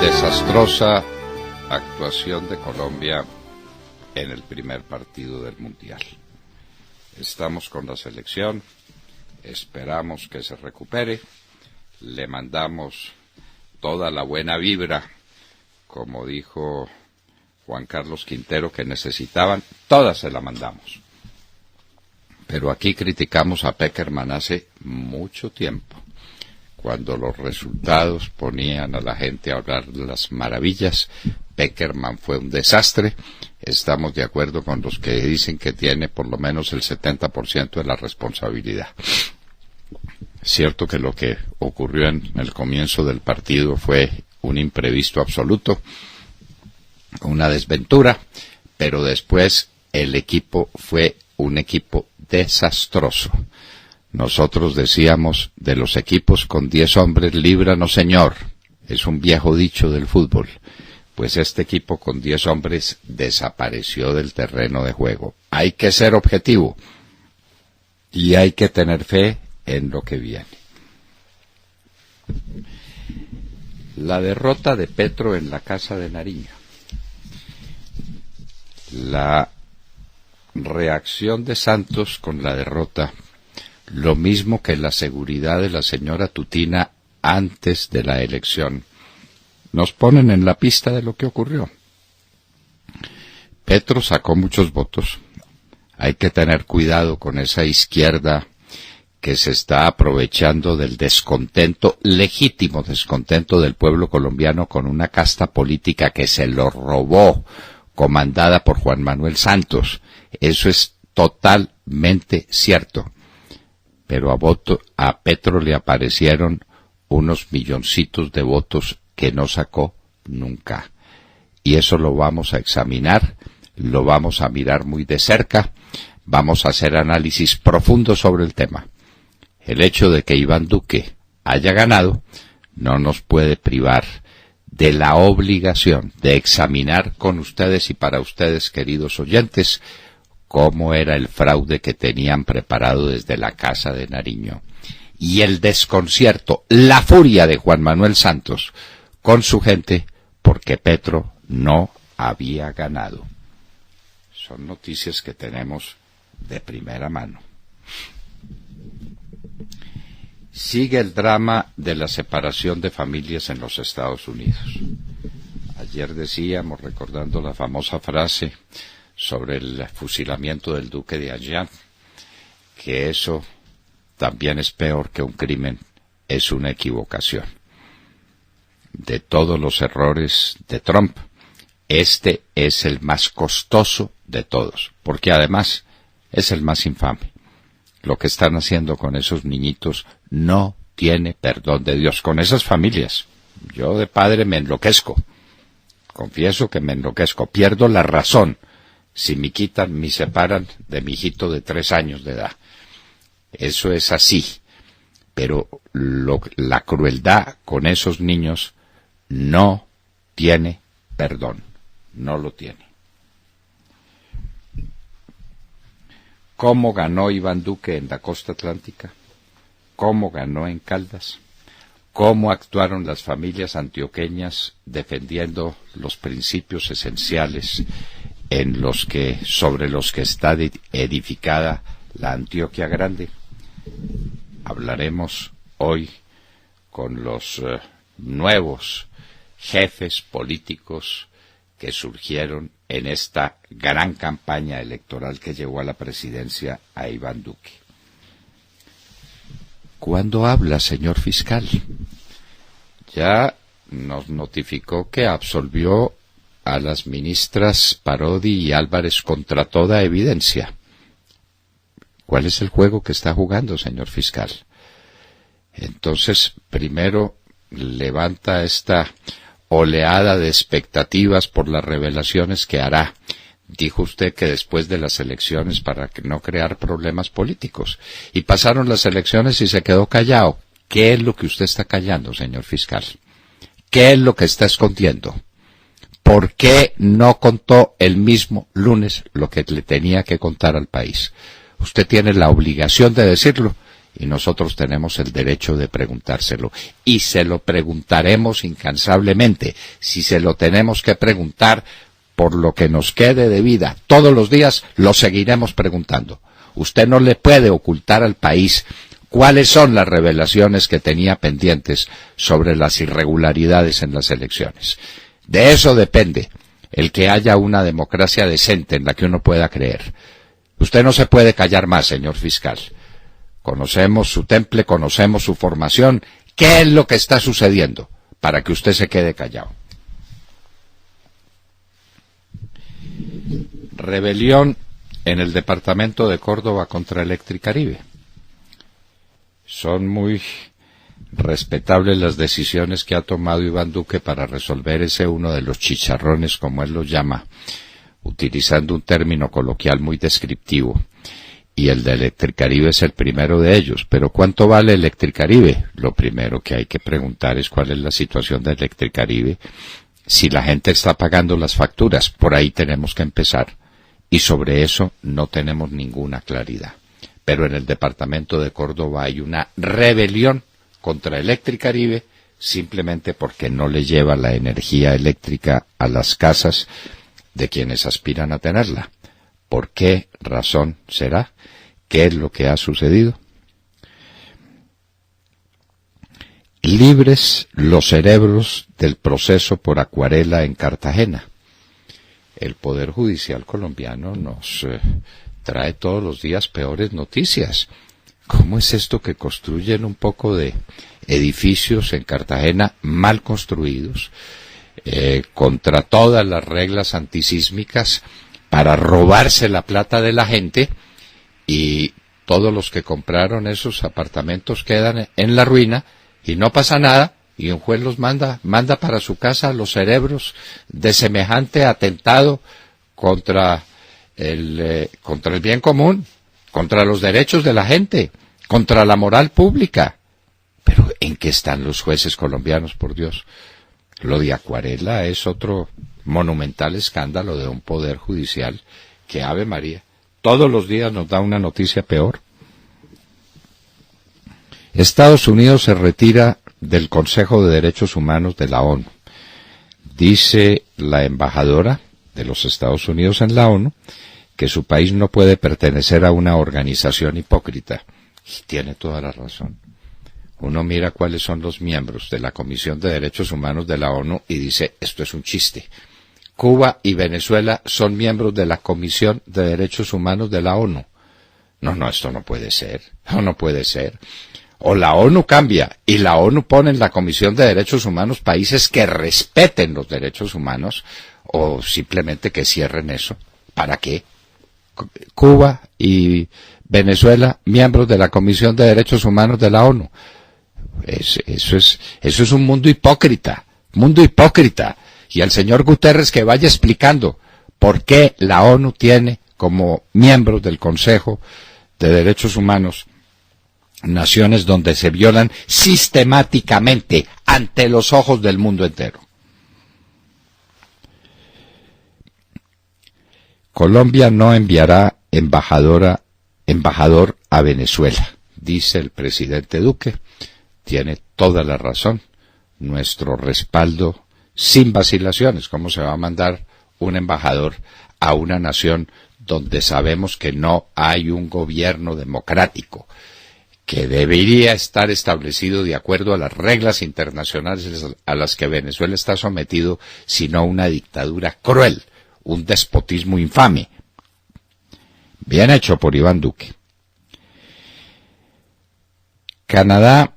Desastrosa actuación de Colombia en el primer partido del Mundial. Estamos con la selección, esperamos que se recupere, le mandamos toda la buena vibra, como dijo Juan Carlos Quintero, que necesitaban, toda se la mandamos. Pero aquí criticamos a Pekerman hace mucho tiempo, cuando los resultados ponían a la gente a hablar de las maravillas. Pekerman fue un desastre. Estamos de acuerdo con los que dicen que tiene por lo menos el 70% de la responsabilidad. Es cierto que lo que ocurrió en el comienzo del partido fue un imprevisto absoluto, una desventura, pero después el equipo fue un equipo desastroso. Nosotros decíamos, de los equipos con 10 hombres, líbranos, Señor. Es un viejo dicho del fútbol. Pues este equipo con 10 hombres desapareció del terreno de juego. Hay que ser objetivo y hay que tener fe en lo que viene. La derrota de Petro en la Casa de Nariño. La reacción de Santos con la derrota, lo mismo que la seguridad de la señora Tutina antes de la elección, nos ponen en la pista de lo que ocurrió. Petro sacó muchos votos. Hay que tener cuidado con esa izquierda que se está aprovechando del descontento, legítimo descontento del pueblo colombiano con una casta política que se lo robó, comandada por Juan Manuel Santos. Eso es totalmente cierto. Pero a Petro le aparecieron unos milloncitos de votos que no sacó nunca. Y eso lo vamos a examinar, lo vamos a mirar muy de cerca, vamos a hacer análisis profundo sobre el tema. El hecho de que Iván Duque haya ganado no nos puede privar de la obligación de examinar con ustedes y para ustedes, queridos oyentes, cómo era el fraude que tenían preparado desde la Casa de Nariño. Y el desconcierto, la furia de Juan Manuel Santos con su gente, porque Petro no había ganado. Son noticias que tenemos de primera mano. Sigue el drama de la separación de familias en los Estados Unidos. Ayer decíamos, recordando la famosa frase sobre el fusilamiento del duque de Anjou, que eso también es peor que un crimen, es una equivocación. De todos los errores de Trump, este es el más costoso de todos, porque además es el más infame. Lo que están haciendo con esos niñitos no tiene perdón de Dios, con esas familias. Yo de padre me enloquezco, confieso que me enloquezco, pierdo la razón si me quitan, me separan de mi hijito de 3 años de edad. Eso es así, pero la crueldad con esos niños no tiene perdón, no lo tiene. ¿Cómo ganó Iván Duque en la costa atlántica? ¿Cómo ganó en Caldas? ¿Cómo actuaron las familias antioqueñas defendiendo los principios esenciales sobre los que está edificada la Antioquia Grande? Hablaremos hoy con los nuevos jefes políticos que surgieron en esta gran campaña electoral que llevó a la presidencia a Iván Duque. ¿Cuándo habla, señor fiscal? Ya nos notificó que absolvió a las ministras Parodi y Álvarez contra toda evidencia. ¿Cuál es el juego que está jugando, señor fiscal? Entonces, primero levanta esta oleada de expectativas por las revelaciones que hará. Dijo usted que después de las elecciones, para no crear problemas políticos. Y pasaron las elecciones y se quedó callado. ¿Qué es lo que usted está callando, señor fiscal? ¿Qué es lo que está escondiendo? ¿Por qué no contó el mismo lunes lo que le tenía que contar al país? Usted tiene la obligación de decirlo y nosotros tenemos el derecho de preguntárselo. Y se lo preguntaremos incansablemente. Si se lo tenemos que preguntar por lo que nos quede de vida todos los días, lo seguiremos preguntando. Usted no le puede ocultar al país cuáles son las revelaciones que tenía pendientes sobre las irregularidades en las elecciones. De eso depende el que haya una democracia decente en la que uno pueda creer. Usted no se puede callar más, señor fiscal. Conocemos su temple, conocemos su formación. ¿Qué es lo que está sucediendo para que usted se quede callado? Rebelión en el departamento de Córdoba contra Electricaribe. Son muy respetables las decisiones que ha tomado Iván Duque para resolver ese uno de los chicharrones, como él lo llama, utilizando un término coloquial muy descriptivo. Y el de Electricaribe es el primero de ellos. Pero ¿cuánto vale Electricaribe? Lo primero que hay que preguntar es cuál es la situación de Electricaribe, si la gente está pagando las facturas. Por ahí tenemos que empezar. Y sobre eso no tenemos ninguna claridad. Pero en el departamento de Córdoba hay una rebelión contra Electricaribe simplemente porque no le lleva la energía eléctrica a las casas de quienes aspiran a tenerla. ¿Por qué razón será? ¿Qué es lo que ha sucedido? Libres los cerebros del proceso por Acuarela en Cartagena. El Poder Judicial colombiano nos trae todos los días peores noticias. ¿Cómo es esto que construyen un poco de edificios en Cartagena mal construidos, contra todas las reglas antisísmicas, para robarse la plata de la gente, y todos los que compraron esos apartamentos quedan en la ruina y no pasa nada, y un juez los manda para su casa los cerebros de semejante atentado contra el bien común, contra los derechos de la gente, contra la moral pública? Pero ¿en qué están los jueces colombianos, por Dios? Lo de Acuarela es otro monumental escándalo de un poder judicial que, Ave María, todos los días nos da una noticia peor. Estados Unidos se retira del Consejo de Derechos Humanos de la ONU. Dice la embajadora de los Estados Unidos en la ONU que su país no puede pertenecer a una organización hipócrita. Y tiene toda la razón. Uno mira cuáles son los miembros de la Comisión de Derechos Humanos de la ONU y dice, esto es un chiste. Cuba y Venezuela son miembros de la Comisión de Derechos Humanos de la ONU. No, esto no puede ser. No puede ser. O la ONU cambia y la ONU pone en la Comisión de Derechos Humanos países que respeten los derechos humanos, o simplemente que cierren eso. ¿Para qué? Cuba y Venezuela, miembros de la Comisión de Derechos Humanos de la ONU. Eso es un mundo hipócrita. Y el señor Guterres que vaya explicando por qué la ONU tiene como miembros del Consejo de Derechos Humanos naciones donde se violan sistemáticamente ante los ojos del mundo entero. Colombia no enviará embajador a Venezuela, dice el presidente Duque. Tiene toda la razón. Nuestro respaldo sin vacilaciones. ¿Cómo se va a mandar un embajador a una nación donde sabemos que no hay un gobierno democrático, que debería estar establecido de acuerdo a las reglas internacionales a las que Venezuela está sometido, sino una dictadura cruel, un despotismo infame? Bien hecho por Iván Duque. Canadá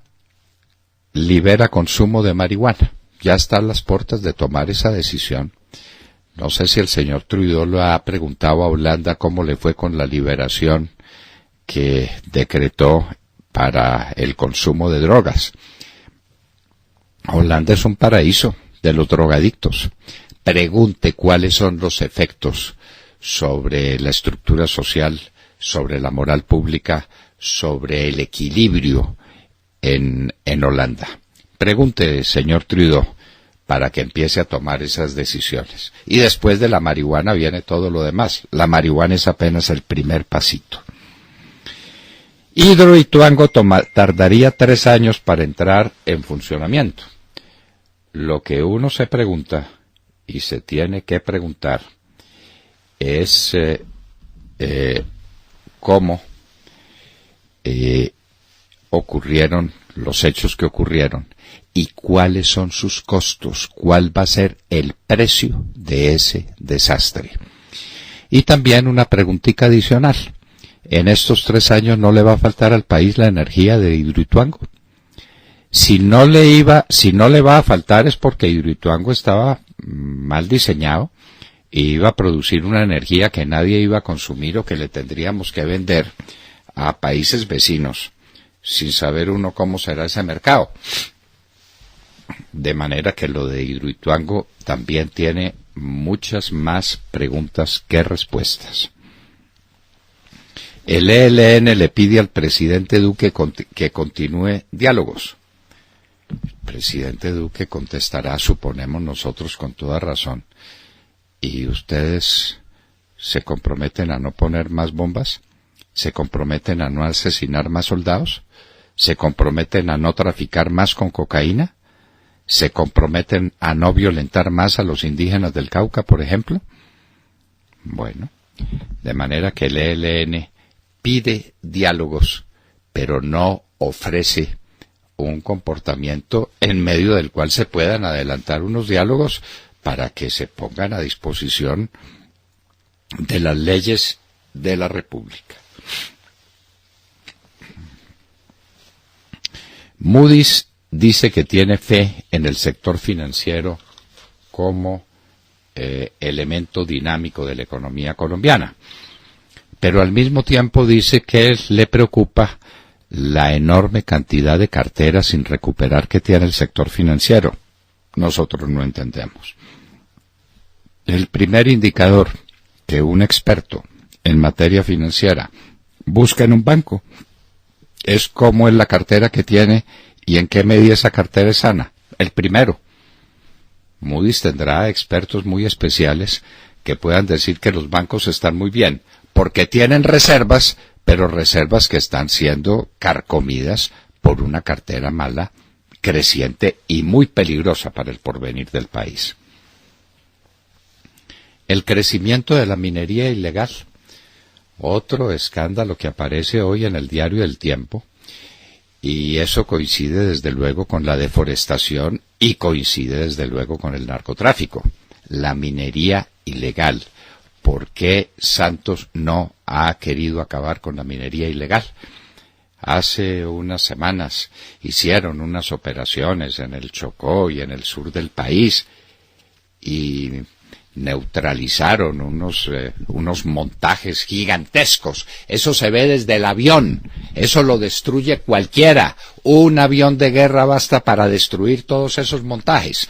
libera consumo de marihuana. Ya está a las puertas de tomar esa decisión. No sé si el señor Trudeau lo ha preguntado a Holanda cómo le fue con la liberación que decretó para el consumo de drogas. Holanda es un paraíso de los drogadictos. Pregunte cuáles son los efectos sobre la estructura social, sobre la moral pública, sobre el equilibrio en Holanda. Pregunte, señor Trudeau, para que empiece a tomar esas decisiones. Y después de la marihuana viene todo lo demás. La marihuana es apenas el primer pasito. Hidroituango tardaría 3 años para entrar en funcionamiento. Lo que uno se pregunta y se tiene que preguntar es cómo ocurrieron los hechos que ocurrieron y cuáles son sus costos, cuál va a ser el precio de ese desastre. Y también una preguntita adicional. En estos 3 años no le va a faltar al país la energía de Hidroituango. Si no le va a faltar es porque Hidroituango estaba mal diseñado e iba a producir una energía que nadie iba a consumir o que le tendríamos que vender a países vecinos, sin saber uno cómo será ese mercado. De manera que lo de Hidroituango también tiene muchas más preguntas que respuestas. El ELN le pide al presidente Duque que continúe diálogos. El presidente Duque contestará, suponemos nosotros con toda razón, ¿y ustedes se comprometen a no poner más bombas? ¿Se comprometen a no asesinar más soldados? ¿Se comprometen a no traficar más con cocaína? ¿Se comprometen a no violentar más a los indígenas del Cauca, por ejemplo? Bueno, de manera que el ELN pide diálogos, pero no ofrece un comportamiento en medio del cual se puedan adelantar unos diálogos para que se pongan a disposición de las leyes de la República. Moody's dice que tiene fe en el sector financiero como elemento dinámico de la economía colombiana, pero al mismo tiempo dice que le preocupa la enorme cantidad de carteras sin recuperar que tiene el sector financiero. Nosotros no entendemos. El primer indicador que un experto en materia financiera busca en un banco es cómo es la cartera que tiene y en qué medida esa cartera es sana. El primero. Moody's tendrá expertos muy especiales que puedan decir que los bancos están muy bien, porque tienen reservas, pero reservas que están siendo carcomidas por una cartera mala, creciente y muy peligrosa para el porvenir del país. El crecimiento de la minería ilegal, otro escándalo que aparece hoy en el diario El Tiempo, y eso coincide desde luego con la deforestación y coincide desde luego con el narcotráfico. La minería ilegal. ¿Por qué Santos no ha querido acabar con la minería ilegal? Hace unas semanas hicieron unas operaciones en el Chocó y en el sur del país y neutralizaron unos montajes gigantescos. Eso se ve desde el avión. Eso lo destruye cualquiera. Un avión de guerra basta para destruir todos esos montajes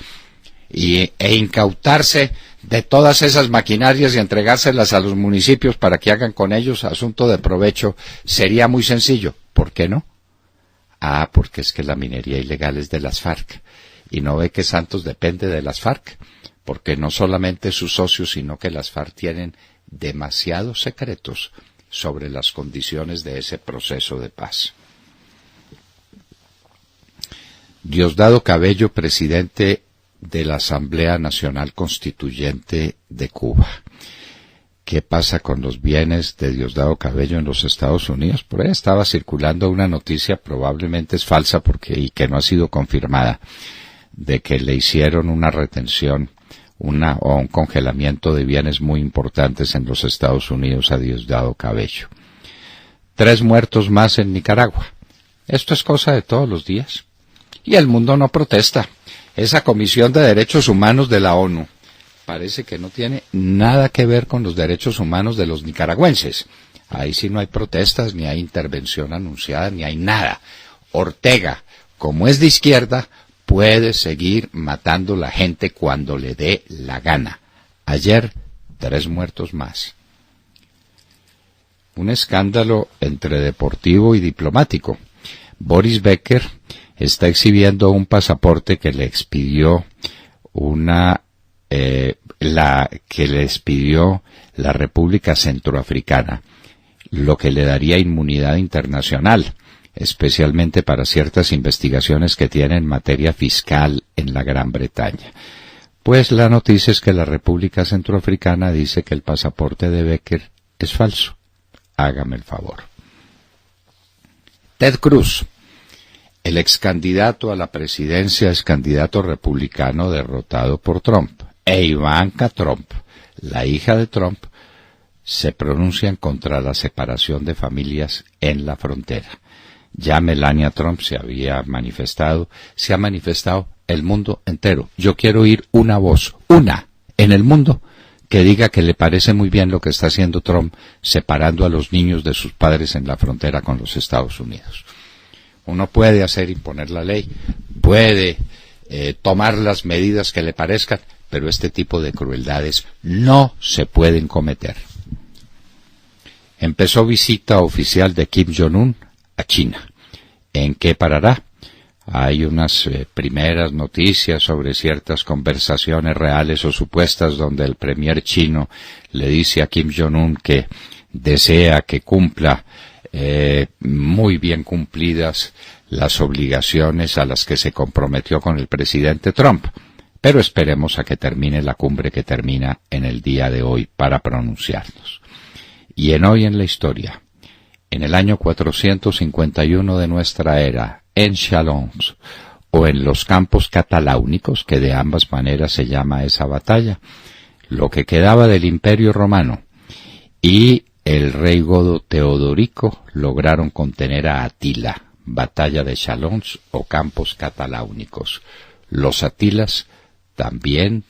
e incautarse de todas esas maquinarias y entregárselas a los municipios para que hagan con ellos asunto de provecho. Sería muy sencillo. ¿Por qué no? Porque es que la minería ilegal es de las FARC. ¿Y no ve que Santos depende de las FARC? Porque no solamente sus socios, sino que las FARC tienen demasiados secretos sobre las condiciones de ese proceso de paz. Diosdado Cabello, presidente de la Asamblea Nacional Constituyente de Cuba. ¿Qué pasa con los bienes de Diosdado Cabello en los Estados Unidos? Por ahí estaba circulando una noticia, probablemente es falsa y que no ha sido confirmada, de que le hicieron una retención o un congelamiento de bienes muy importantes en los Estados Unidos a Diosdado Cabello. 3 muertos más en Nicaragua. Esto es cosa de todos los días. Y el mundo no protesta. Esa Comisión de Derechos Humanos de la ONU parece que no tiene nada que ver con los derechos humanos de los nicaragüenses. Ahí sí no hay protestas, ni hay intervención anunciada, ni hay nada. Ortega, como es de izquierda, puede seguir matando la gente cuando le dé la gana. Ayer, 3 muertos más. Un escándalo entre deportivo y diplomático. Boris Becker está exhibiendo un pasaporte que le expidió la República Centroafricana. lo que le daría inmunidad internacional, especialmente para ciertas investigaciones que tiene en materia fiscal en la Gran Bretaña. Pues la noticia es que la República Centroafricana dice que el pasaporte de Becker es falso. Hágame el favor. Ted Cruz, el ex candidato a la presidencia, es candidato republicano derrotado por Trump. E Ivanka Trump, la hija de Trump, se pronuncian contra la separación de familias en la frontera. Ya Melania Trump se ha manifestado el mundo entero. Yo quiero oír una voz, una, en el mundo, que diga que le parece muy bien lo que está haciendo Trump separando a los niños de sus padres en la frontera con los Estados Unidos. Uno puede imponer la ley, puede tomar las medidas que le parezcan, pero este tipo de crueldades no se pueden cometer. Empezó visita oficial de Kim Jong-un a China. ¿En qué parará? Hay unas primeras noticias sobre ciertas conversaciones reales o supuestas donde el premier chino le dice a Kim Jong-un que desea que cumpla muy bien cumplidas las obligaciones a las que se comprometió con el presidente Trump. Pero esperemos a que termine la cumbre que termina en el día de hoy para pronunciarnos. Y hoy en la historia, en el año 451 de nuestra era, en Chalons, o en los campos cataláunicos, que de ambas maneras se llama esa batalla, lo que quedaba del Imperio Romano y el rey godo Teodorico lograron contener a Atila, batalla de Chalons o campos cataláunicos. Los Atilas también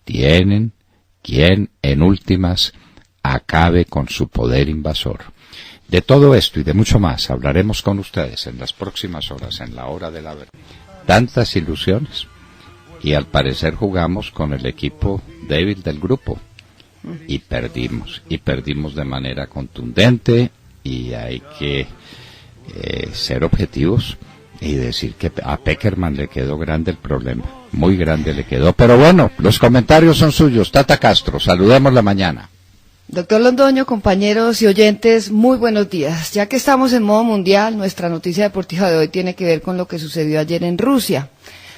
tienen quien, en últimas, acabe con su poder invasor. De todo esto y de mucho más hablaremos con ustedes en las próximas horas, en la hora de la verdad. Tantas ilusiones, y al parecer jugamos con el equipo débil del grupo, y perdimos de manera contundente, y hay que ser objetivos y decir que a Peckerman le quedó grande el problema, muy grande le quedó. Pero bueno, los comentarios son suyos. Tata Castro, saludémosla mañana. Doctor Londoño, compañeros y oyentes, muy buenos días. Ya que estamos en modo mundial, nuestra noticia deportiva de hoy tiene que ver con lo que sucedió ayer en Rusia.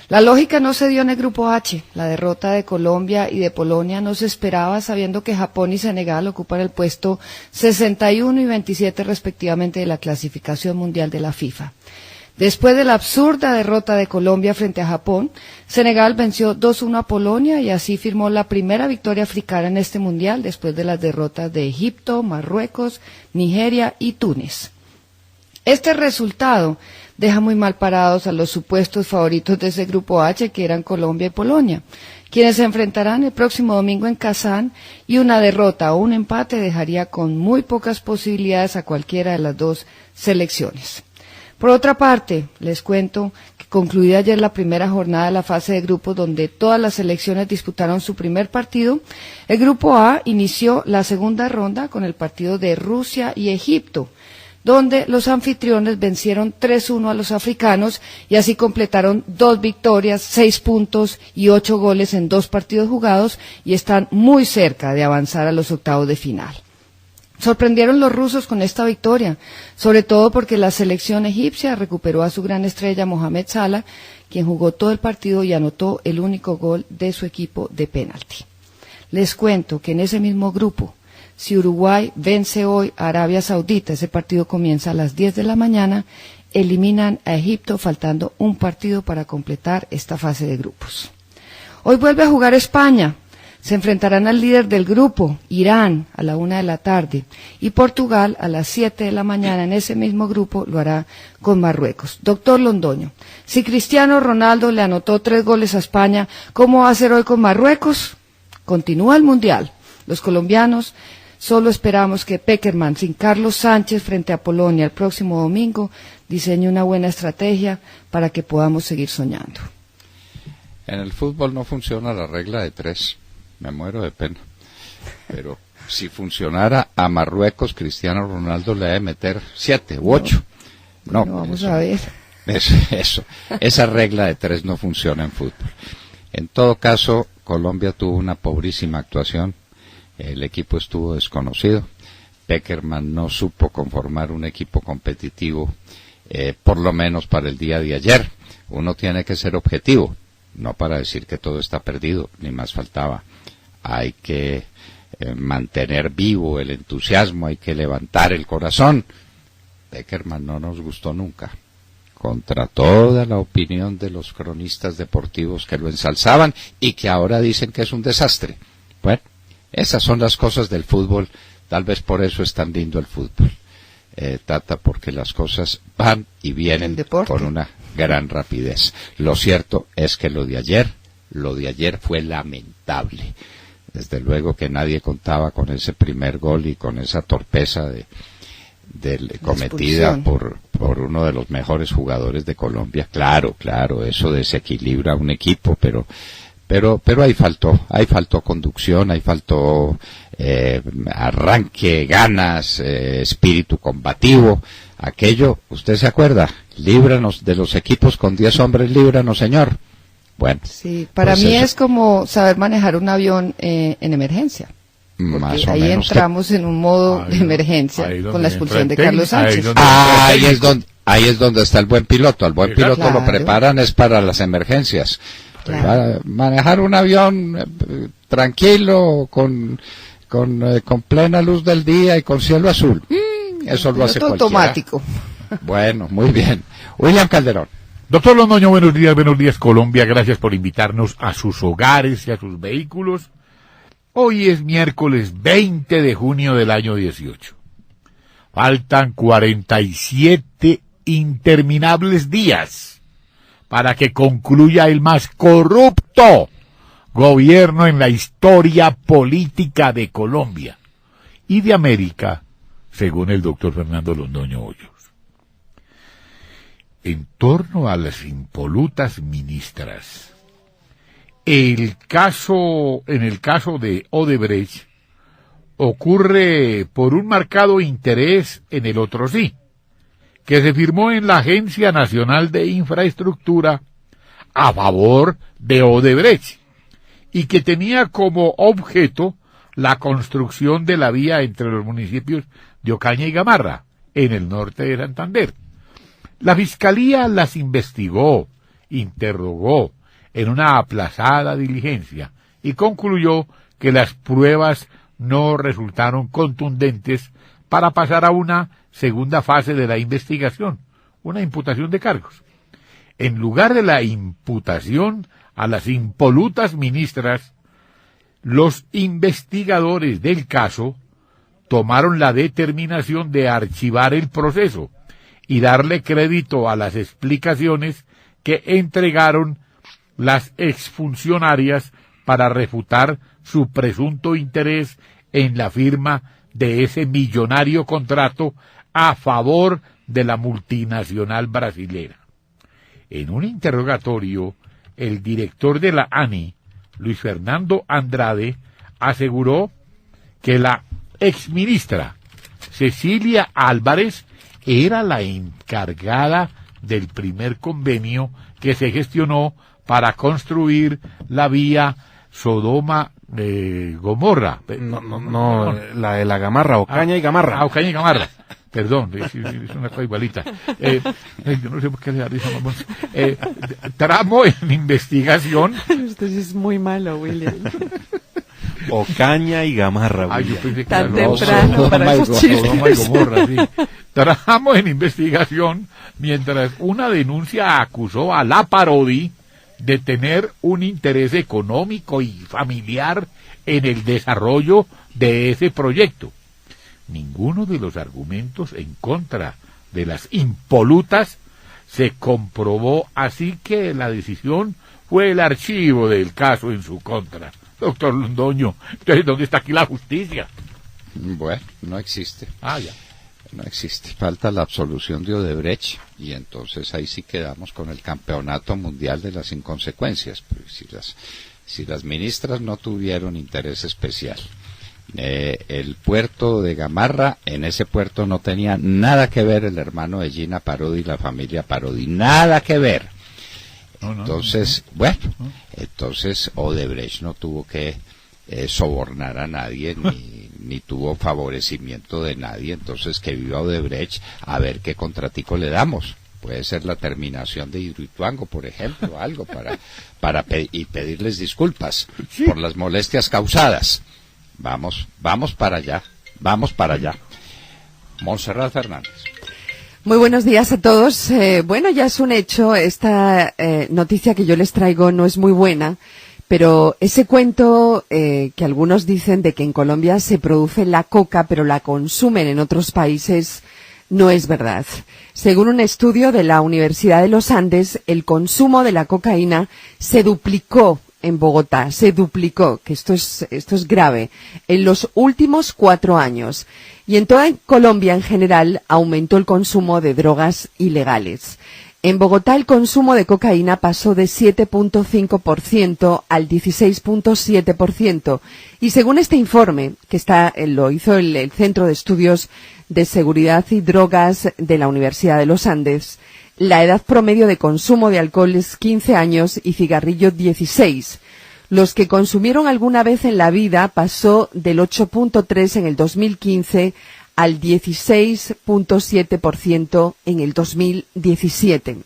La lógica no se dio en el grupo H. La derrota de Colombia y de Polonia no se esperaba, sabiendo que Japón y Senegal ocupan el puesto 61 y 27 respectivamente de la clasificación mundial de la FIFA. Después de la absurda derrota de Colombia frente a Japón, Senegal venció 2-1 a Polonia y así firmó la primera victoria africana en este mundial después de las derrotas de Egipto, Marruecos, Nigeria y Túnez. Este resultado deja muy mal parados a los supuestos favoritos de ese grupo H, que eran Colombia y Polonia, quienes se enfrentarán el próximo domingo en Kazán, y una derrota o un empate dejaría con muy pocas posibilidades a cualquiera de las dos selecciones. Por otra parte, les cuento que concluida ayer la primera jornada de la fase de grupos, donde todas las selecciones disputaron su primer partido, el grupo A inició la segunda ronda con el partido de Rusia y Egipto, donde los anfitriones vencieron 3-1 a los africanos y así completaron 2 victorias, 6 puntos y 8 goles en 2 partidos jugados, y están muy cerca de avanzar a los octavos de final. Sorprendieron los rusos con esta victoria, sobre todo porque la selección egipcia recuperó a su gran estrella Mohamed Salah, quien jugó todo el partido y anotó el único gol de su equipo de penalti. Les cuento que en ese mismo grupo, si Uruguay vence hoy a Arabia Saudita, ese partido comienza a las 10 de la mañana, eliminan a Egipto faltando un partido para completar esta fase de grupos. Hoy vuelve a jugar España. Se enfrentarán al líder del grupo, Irán, a la 1 de la tarde, y Portugal a las 7 de la mañana en ese mismo grupo lo hará con Marruecos. Doctor Londoño, si Cristiano Ronaldo le anotó 3 goles a España, ¿cómo va a ser hoy con Marruecos? Continúa el Mundial. Los colombianos solo esperamos que Peckerman, sin Carlos Sánchez frente a Polonia el próximo domingo, diseñe una buena estrategia para que podamos seguir soñando. En el fútbol no funciona la regla de 3. Me muero de pena. Pero si funcionara a Marruecos, Cristiano Ronaldo le debe meter 7 u 8. No, vamos a ver. Esa regla de 3 no funciona en fútbol. En todo caso, Colombia tuvo una pobrísima actuación. El equipo estuvo desconocido, Pekerman no supo conformar un equipo competitivo, por lo menos para el día de ayer. Uno tiene que ser objetivo, no para decir que todo está perdido, ni más faltaba. Hay que mantener vivo el entusiasmo, hay que levantar el corazón. Pekerman no nos gustó nunca, contra toda la opinión de los cronistas deportivos que lo ensalzaban y que ahora dicen que es un desastre. Bueno, esas son las cosas del fútbol, tal vez por eso es tan lindo el fútbol, Tata, porque las cosas van y vienen con una gran rapidez. Lo cierto es que lo de ayer fue lamentable. Desde luego que nadie contaba con ese primer gol y con esa torpeza cometida por uno de los mejores jugadores de Colombia. Claro, eso desequilibra un equipo, pero ahí faltó conducción, ahí faltó arranque, ganas, espíritu combativo. Aquello, ¿usted se acuerda? Líbranos de los equipos con 10 hombres, líbranos, señor. Bueno. Sí, para pues mí eso es como saber manejar un avión en emergencia. Porque ahí entramos en un modo de emergencia con la expulsión de Carlos Sánchez. Ahí es donde está el buen piloto. Al buen piloto lo preparan es para las emergencias. Claro. Manejar un avión tranquilo, con plena luz del día y con cielo azul. Eso lo hace cualquiera. Automático. Bueno, muy bien. William Calderón. Doctor Londoño, buenos días Colombia, gracias por invitarnos a sus hogares y a sus vehículos. Hoy es miércoles 20 de junio del año 18. Faltan 47 interminables días para que concluya el más corrupto gobierno en la historia política de Colombia y de América, según el doctor Fernando Londoño Hoyos. En torno a las impolutas ministras, en el caso de Odebrecht ocurre por un marcado interés en el otro sí, que se firmó en la Agencia Nacional de Infraestructura a favor de Odebrecht y que tenía como objeto la construcción de la vía entre los municipios de Ocaña y Gamarra, en el norte de Santander. La Fiscalía las investigó, interrogó en una aplazada diligencia y concluyó que las pruebas no resultaron contundentes para pasar a una segunda fase de la investigación, una imputación de cargos. En lugar de la imputación a las impolutas ministras, los investigadores del caso tomaron la determinación de archivar el proceso y darle crédito a las explicaciones que entregaron las exfuncionarias para refutar su presunto interés en la firma de ese millonario contrato a favor de la multinacional brasilera. En un interrogatorio, el director de la ANI, Luis Fernando Andrade, aseguró que la exministra Cecilia Álvarez era la encargada del primer convenio que se gestionó para construir la vía Sodoma-Gomorra. No, la de la Gamarra, Ocaña y Gamarra. Ocaña y Gamarra. Perdón, es una cosa igualita. Yo no sé por qué le da risa, mamón. Tramo en investigación. Usted es muy malo, William. Ocaña y Gamarra. Ay, yo pensé que tan temprano para esos chistes. Sodoma y Gomorra, sí. Tramo en investigación, mientras una denuncia acusó a la Parodi de tener un interés económico y familiar en el desarrollo de ese proyecto. Ninguno de los argumentos en contra de las impolutas se comprobó, así que la decisión fue el archivo del caso en su contra. Doctor Londoño, entonces, ¿dónde está aquí la justicia? Bueno, no existe. Ya. No existe. Falta la absolución de Odebrecht y entonces ahí sí quedamos con el campeonato mundial de las inconsecuencias. Pues si las ministras no tuvieron interés especial, el puerto de Gamarra, en ese puerto no tenía nada que ver el hermano de Gina Parodi y la familia Parodi, nada que ver. Entonces, entonces Odebrecht no tuvo que sobornar a nadie ni tuvo favorecimiento de nadie, entonces que viva Odebrecht, a ver qué contratico le damos. Puede ser la terminación de Hidroituango, por ejemplo, algo y pedirles disculpas por las molestias causadas. Vamos para allá. Montserrat Fernández. Muy buenos días a todos. Bueno, ya es un hecho, esta noticia que yo les traigo no es muy buena, pero ese cuento que algunos dicen de que en Colombia se produce la coca, pero la consumen en otros países, no es verdad. Según un estudio de la Universidad de los Andes, el consumo de la cocaína se duplicó en Bogotá, que esto es grave, en los últimos 4 años. Y en toda Colombia en general aumentó el consumo de drogas ilegales. En Bogotá el consumo de cocaína pasó de 7.5% al 16.7%. Y según este informe, que lo hizo el Centro de Estudios de Seguridad y Drogas de la Universidad de los Andes, la edad promedio de consumo de alcohol es 15 años y cigarrillo 16. Los que consumieron alguna vez en la vida pasó del 8.3 en el 2015 al 16.7% en el 2017.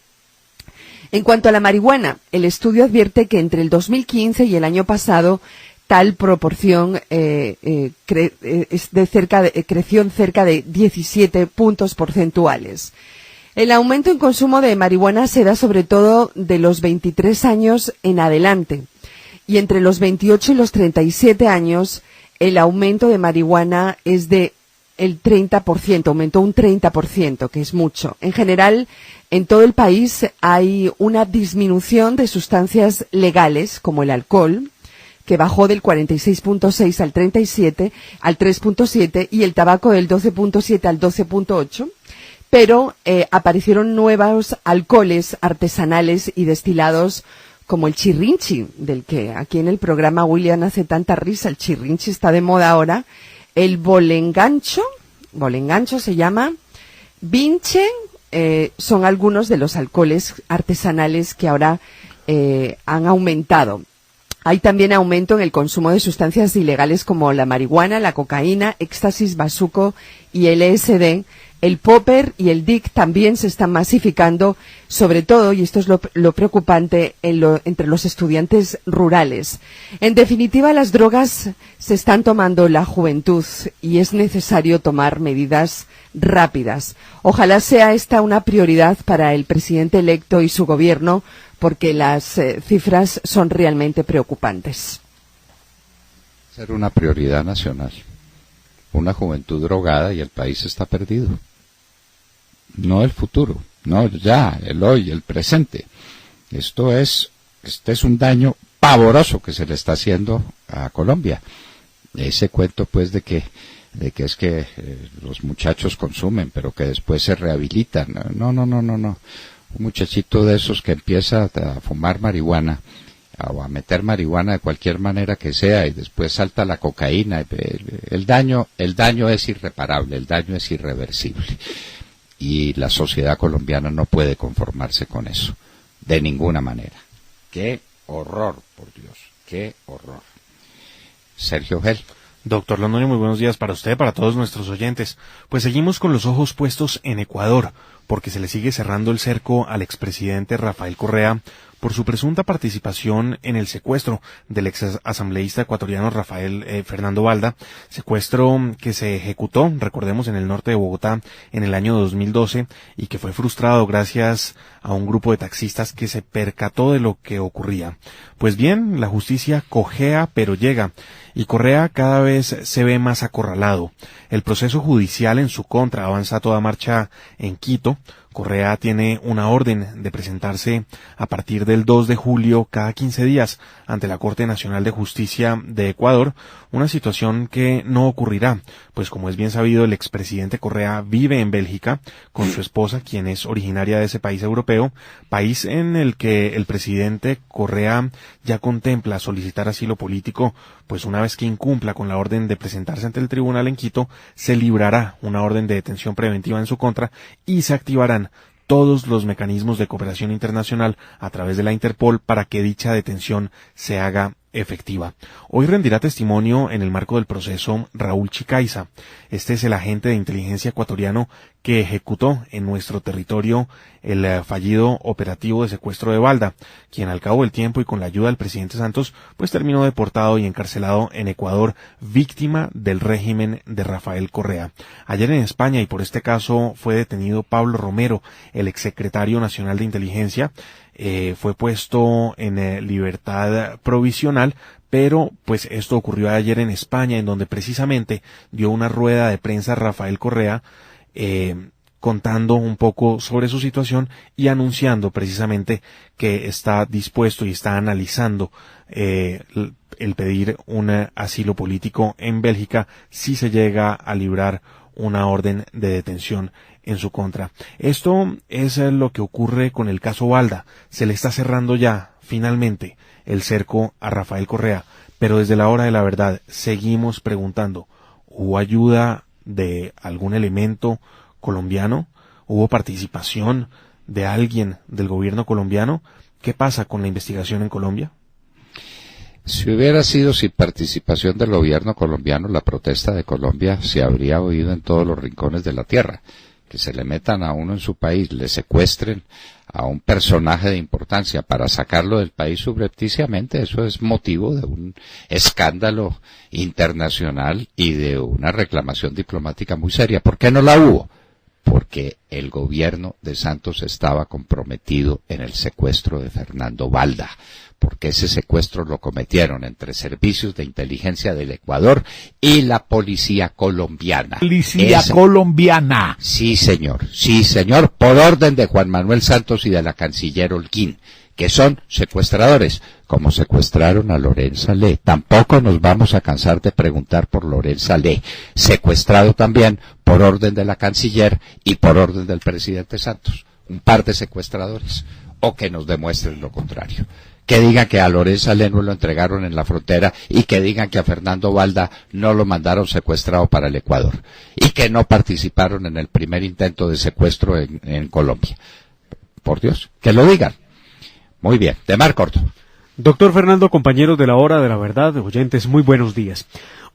En cuanto a la marihuana, el estudio advierte que entre el 2015 y el año pasado tal proporción creció en cerca de 17 puntos porcentuales. El aumento en consumo de marihuana se da sobre todo de los 23 años en adelante. Y entre los 28 y los 37 años, el aumento de marihuana es de el 30%, aumentó un 30%, que es mucho. En general, en todo el país hay una disminución de sustancias legales, como el alcohol, que bajó del 46.6 al 3.7, y el tabaco del 12.7 al 12.8, pero aparecieron nuevos alcoholes artesanales y destilados como el chirrinchi, del que aquí en el programa William hace tanta risa. El chirrinchi está de moda ahora. El bolengancho se llama, vinche, son algunos de los alcoholes artesanales que ahora han aumentado. Hay también aumento en el consumo de sustancias ilegales como la marihuana, la cocaína, éxtasis, bazuco y LSD. El popper y el dick también se están masificando, sobre todo, y esto es lo preocupante, entre los estudiantes rurales. En definitiva, las drogas se están tomando la juventud y es necesario tomar medidas rápidas. Ojalá sea esta una prioridad para el presidente electo y su gobierno, porque las cifras son realmente preocupantes. Ser una prioridad nacional. Una juventud drogada y el país está perdido. No el futuro, no ya, el hoy, el presente. Este es un daño pavoroso que se le está haciendo a Colombia. Ese cuento pues de que los muchachos consumen, pero que después se rehabilitan. No. Un muchachito de esos que empieza a fumar marihuana o a meter marihuana de cualquier manera que sea y después salta la cocaína, el daño es irreparable, el daño es irreversible. Y la sociedad colombiana no puede conformarse con eso, de ninguna manera. ¡Qué horror, por Dios! ¡Qué horror! Sergio Gel. Doctor Londoño, muy buenos días para usted, para todos nuestros oyentes. Pues seguimos con los ojos puestos en Ecuador, porque se le sigue cerrando el cerco al expresidente Rafael Correa por su presunta participación en el secuestro del ex asambleísta ecuatoriano Fernando Balda, secuestro que se ejecutó, recordemos, en el norte de Bogotá en el año 2012 y que fue frustrado gracias a un grupo de taxistas que se percató de lo que ocurría. Pues bien, la justicia cojea pero llega, y Correa cada vez se ve más acorralado. El proceso judicial en su contra avanza a toda marcha en Quito. Correa tiene una orden de presentarse a partir del 2 de julio cada 15 días ante la Corte Nacional de Justicia de Ecuador, una situación que no ocurrirá, pues como es bien sabido, el expresidente Correa vive en Bélgica con su esposa, quien es originaria de ese país europeo, país en el que el presidente Correa ya contempla solicitar asilo político, pues una vez que incumpla con la orden de presentarse ante el tribunal en Quito, se librará una orden de detención preventiva en su contra y se activarán todos los mecanismos de cooperación internacional a través de la Interpol para que dicha detención se haga efectiva. Hoy rendirá testimonio en el marco del proceso Raúl Chicaiza. Este es el agente de inteligencia ecuatoriano que ejecutó en nuestro territorio el fallido operativo de secuestro de Balda, quien al cabo del tiempo y con la ayuda del presidente Santos, pues terminó deportado y encarcelado en Ecuador, víctima del régimen de Rafael Correa. Ayer en España, y por este caso fue detenido Pablo Romero, el exsecretario nacional de inteligencia, fue puesto en libertad provisional, pero pues esto ocurrió ayer en España, en donde precisamente dio una rueda de prensa Rafael Correa, contando un poco sobre su situación y anunciando precisamente que está dispuesto y está analizando el pedir un asilo político en Bélgica si se llega a librar una orden de detención en su contra. Esto es lo que ocurre con el caso Balda. Se le está cerrando ya, finalmente, el cerco a Rafael Correa, pero desde la hora de la verdad seguimos preguntando, ¿hubo ayuda de algún elemento colombiano? ¿Hubo participación de alguien del gobierno colombiano? ¿Qué pasa con la investigación en Colombia? Si hubiera sido sin participación del gobierno colombiano, la protesta de Colombia se habría oído en todos los rincones de la tierra. Que se le metan a uno en su país, le secuestren a un personaje de importancia para sacarlo del país subrepticiamente, eso es motivo de un escándalo internacional y de una reclamación diplomática muy seria. ¿Por qué no la hubo? Porque el gobierno de Santos estaba comprometido en el secuestro de Fernando Balda, porque ese secuestro lo cometieron entre servicios de inteligencia del Ecuador y la policía colombiana. Policía colombiana. Sí, señor, por orden de Juan Manuel Santos y de la canciller Holguín, que son secuestradores, como secuestraron a Lorenz Salé. Tampoco nos vamos a cansar de preguntar por Lorenz Salé, secuestrado también por orden de la canciller y por orden del presidente Santos. Un par de secuestradores, o que nos demuestren lo contrario. Que digan que a Lorenz Salé no lo entregaron en la frontera y que digan que a Fernando Balda no lo mandaron secuestrado para el Ecuador y que no participaron en el primer intento de secuestro en Colombia. Por Dios, que lo digan. Muy bien, de Mar Corto. Doctor Fernando, compañeros de la Hora de la Verdad, oyentes, muy buenos días.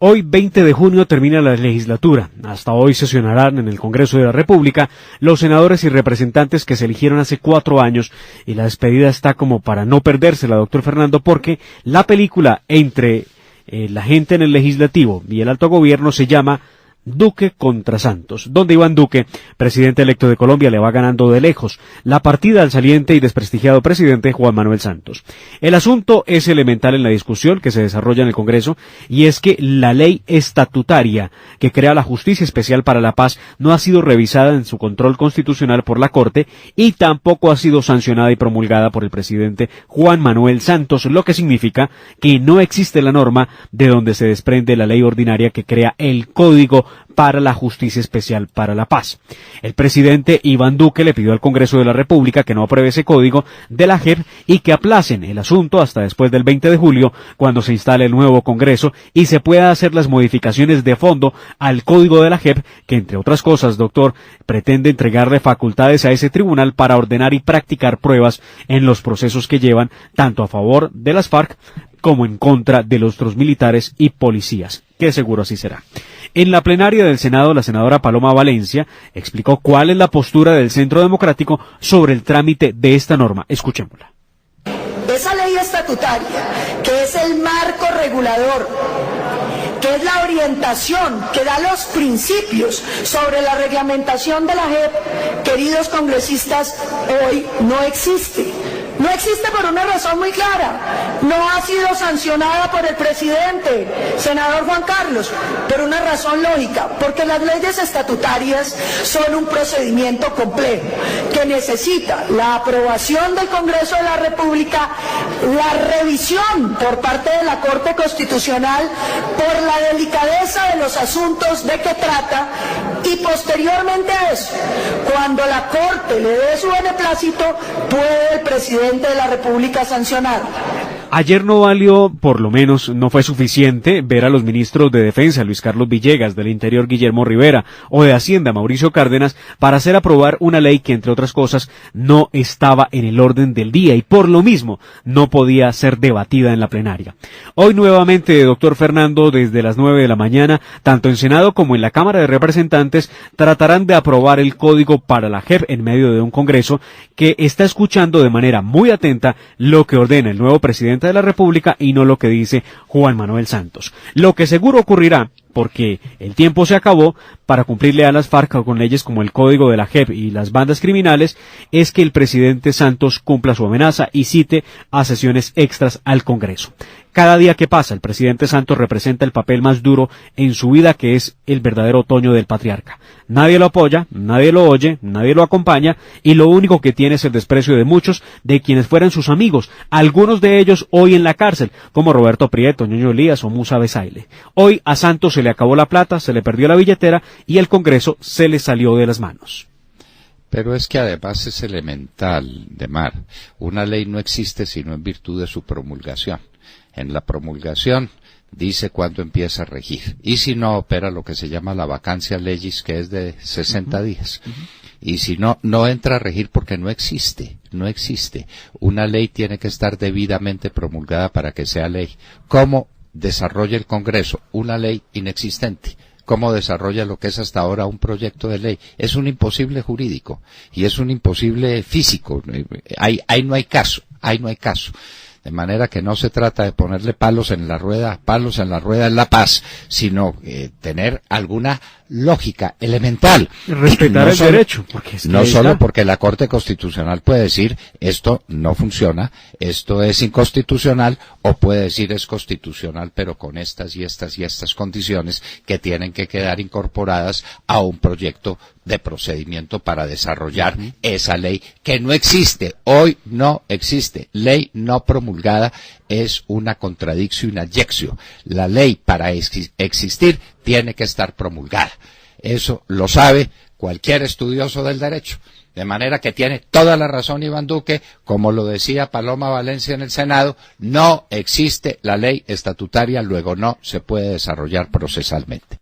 Hoy, 20 de junio, termina la legislatura. Hasta hoy sesionarán en el Congreso de la República los senadores y representantes que se eligieron hace 4 años, y la despedida está como para no perdérsela, doctor Fernando, porque la película entre la gente en el legislativo y el alto gobierno se llama Duque contra Santos, donde Iván Duque, presidente electo de Colombia, le va ganando de lejos la partida al saliente y desprestigiado presidente Juan Manuel Santos. El asunto es elemental en la discusión que se desarrolla en el Congreso, y es que la ley estatutaria que crea la Justicia Especial para la Paz no ha sido revisada en su control constitucional por la Corte y tampoco ha sido sancionada y promulgada por el presidente Juan Manuel Santos, lo que significa que no existe la norma de donde se desprende la ley ordinaria que crea el Código para la Justicia Especial para la Paz. El presidente Iván Duque le pidió al Congreso de la República que no apruebe ese código de la JEP y que aplacen el asunto hasta después del 20 de julio, cuando se instale el nuevo Congreso y se pueda hacer las modificaciones de fondo al código de la JEP, que entre otras cosas, doctor, pretende entregarle facultades a ese tribunal para ordenar y practicar pruebas en los procesos que llevan tanto a favor de las FARC como en contra de los otros militares y policías, que seguro así será. En la plenaria del Senado, la senadora Paloma Valencia explicó cuál es la postura del Centro Democrático sobre el trámite de esta norma. Escuchémosla. Esa ley estatutaria, que es el marco regulador, que es la orientación, que da los principios sobre la reglamentación de la JEP, queridos congresistas, hoy no existe. No existe por una razón muy clara. No ha sido sancionada por el presidente, senador Juan Carlos, por una razón lógica, porque las leyes estatutarias son un procedimiento complejo que necesita la aprobación del Congreso de la República, la revisión por parte de la Corte Constitucional por la delicadeza de los asuntos de que trata, y posteriormente a eso, cuando la Corte le dé su beneplácito, puede el presidente de la República sancionar. Ayer no valió, por lo menos no fue suficiente, ver a los ministros de Defensa, Luis Carlos Villegas, del Interior, Guillermo Rivera, o de Hacienda, Mauricio Cárdenas, para hacer aprobar una ley que, entre otras cosas, no estaba en el orden del día y por lo mismo no podía ser debatida en la plenaria. Hoy nuevamente, doctor Fernando, desde las 9 de la mañana, tanto en Senado como en la Cámara de Representantes, tratarán de aprobar el código para la JEP en medio de un Congreso que está escuchando de manera muy atenta lo que ordena el nuevo presidente de la República y no lo que dice Juan Manuel Santos. Lo que seguro ocurrirá, porque el tiempo se acabó para cumplirle a las FARC con leyes como el Código de la JEP y las bandas criminales, es que el presidente Santos cumpla su amenaza y cite a sesiones extras al Congreso. Cada día que pasa, el presidente Santos representa el papel más duro en su vida, que es el verdadero otoño del patriarca. Nadie lo apoya, nadie lo oye, nadie lo acompaña, y lo único que tiene es el desprecio de muchos de quienes fueran sus amigos, algunos de ellos hoy en la cárcel, como Roberto Prieto, Ñoño Elías o Musa Besaile. Hoy a Santos se le acabó la plata, se le perdió la billetera y el Congreso se le salió de las manos. Pero es que además es elemental, Demar. Una ley no existe sino en virtud de su promulgación. En la promulgación dice cuándo empieza a regir. Y si no, opera lo que se llama la vacancia legis, que es de 60 días. Y si no, no entra a regir porque no existe. No existe. Una ley tiene que estar debidamente promulgada para que sea ley. ¿Cómo desarrolla el Congreso una ley inexistente? ¿Cómo desarrolla lo que es hasta ahora un proyecto de ley? Es un imposible jurídico y es un imposible físico. Ahí no hay caso. De manera que no se trata de ponerle palos en la rueda es la paz, sino tener alguna lógica elemental. Respetar el derecho. Porque es que no solo porque la Corte Constitucional puede decir esto no funciona, esto es inconstitucional, o puede decir es constitucional, pero con estas y estas y estas condiciones que tienen que quedar incorporadas a un proyecto de procedimiento para desarrollar esa ley que no existe. Hoy no existe. Ley no promulgada es una contradicción, una adjección. La ley para existir tiene que estar promulgada. Eso lo sabe cualquier estudioso del derecho. De manera que tiene toda la razón Iván Duque, como lo decía Paloma Valencia en el Senado, no existe la ley estatutaria, luego no se puede desarrollar procesalmente.